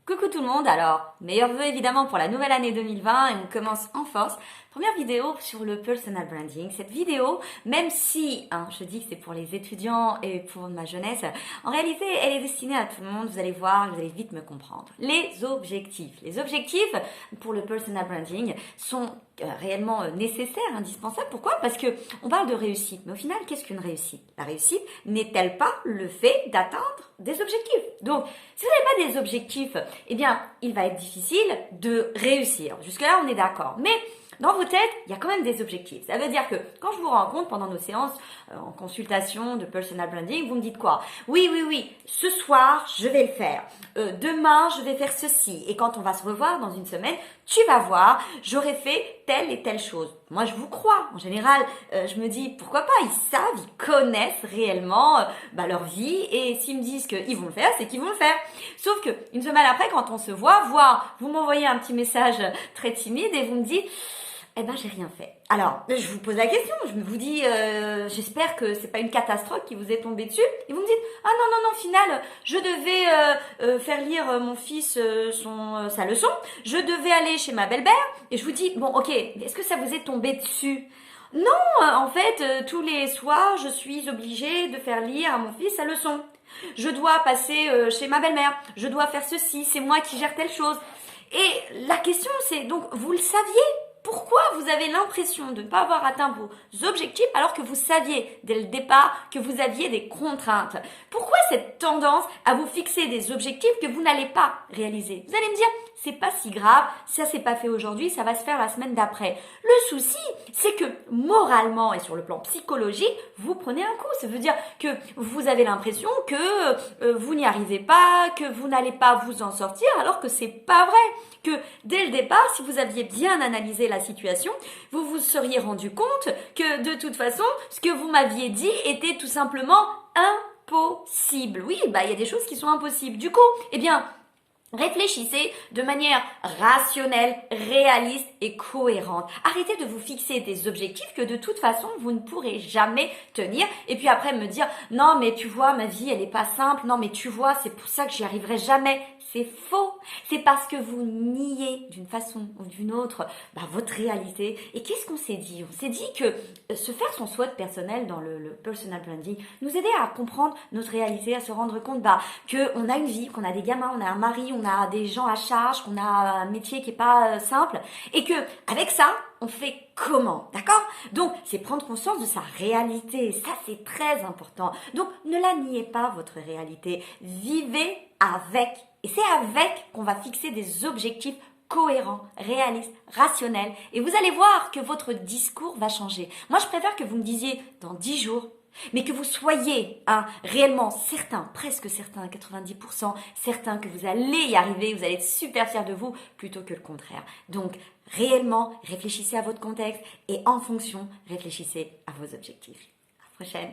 Coucou tout le monde, alors meilleurs vœux évidemment pour la nouvelle année 2020 et on commence en force. Première vidéo sur le personal branding. Cette vidéo, même si je dis que c'est pour les étudiants et pour ma jeunesse, en réalité elle est destinée à tout le monde, vous allez voir, vous allez vite me comprendre. Les objectifs. Les objectifs pour le personal branding sont réellement nécessaires, indispensables. Pourquoi? Parce que on parle de réussite, mais au final qu'est-ce qu'une réussite? La réussite n'est-elle pas le fait d'atteindre des objectifs? Donc, si vous n'avez pas des objectifs, eh bien, il va être difficile de réussir. Jusque-là, on est d'accord. Mais dans vos têtes, il y a quand même des objectifs. Ça veut dire que quand je vous rencontre pendant nos séances en consultation de personal branding, vous me dites quoi? Oui, ce soir, je vais le faire. Demain, je vais faire ceci. Et quand on va se revoir dans une semaine, tu vas voir, j'aurai fait telle et telle chose. Moi, je vous crois. En général, je me dis, pourquoi pas? Ils savent, ils connaissent réellement leur vie. Et s'ils me disent qu'ils vont le faire, c'est qu'ils vont le faire. Sauf que une semaine après, quand on se voit, vous m'envoyez un petit message très timide et vous me dites, eh ben, j'ai rien fait. Alors, je vous pose la question, je vous dis, j'espère que c'est pas une catastrophe qui vous est tombée dessus. Et vous me dites, ah non, final, je devais faire lire mon fils sa leçon, je devais aller chez ma belle-mère, et je vous dis, bon, ok, est-ce que ça vous est tombé dessus? Non, en fait, tous les soirs, je suis obligée de faire lire à mon fils sa leçon. Je dois passer chez ma belle-mère, je dois faire ceci, c'est moi qui gère telle chose. Et la question, c'est donc, vous le saviez? Pourquoi vous avez l'impression de ne pas avoir atteint vos objectifs alors que vous saviez dès le départ que vous aviez des contraintes? Pourquoi cette tendance à vous fixer des objectifs que vous n'allez pas réaliser? Vous allez me dire, c'est pas si grave, ça s'est pas fait aujourd'hui, ça va se faire la semaine d'après. Le souci, c'est que moralement et sur le plan psychologique, vous prenez un coup. Ça veut dire que vous avez l'impression que vous n'y arrivez pas, que vous n'allez pas vous en sortir, alors que c'est pas vrai. Que dès le départ, si vous aviez bien analysé la situation, vous vous seriez rendu compte que de toute façon, ce que vous m'aviez dit était tout simplement impossible. Oui, il y a des choses qui sont impossibles. Du coup, eh bien, réfléchissez de manière rationnelle, réaliste et cohérente. Arrêtez de vous fixer des objectifs que de toute façon vous ne pourrez jamais tenir. Et puis après me dire, non mais tu vois, ma vie elle est pas simple. Non mais tu vois, c'est pour ça que j'y arriverai jamais. C'est faux. C'est parce que vous niez d'une façon ou d'une autre votre réalité. Et qu'est-ce qu'on s'est dit? On s'est dit que se faire son SWOT personnel dans le personal branding nous aidait à comprendre notre réalité, à se rendre compte qu'on a une vie, qu'on a des gamins, on a un mari, on a des gens à charge, qu'on a un métier qui est pas simple. Et que avec ça, on fait comment, d'accord? Donc, c'est prendre conscience de sa réalité. Ça, c'est très important. Donc, ne la niez pas, votre réalité. Vivez avec. Et c'est avec qu'on va fixer des objectifs cohérents, réalistes, rationnels. Et vous allez voir que votre discours va changer. Moi, je préfère que vous me disiez dans 10 jours, mais que vous soyez réellement certain, presque certain, 90% certain que vous allez y arriver, vous allez être super fiers de vous, plutôt que le contraire. Donc, réellement, réfléchissez à votre contexte et en fonction, réfléchissez à vos objectifs. À la prochaine!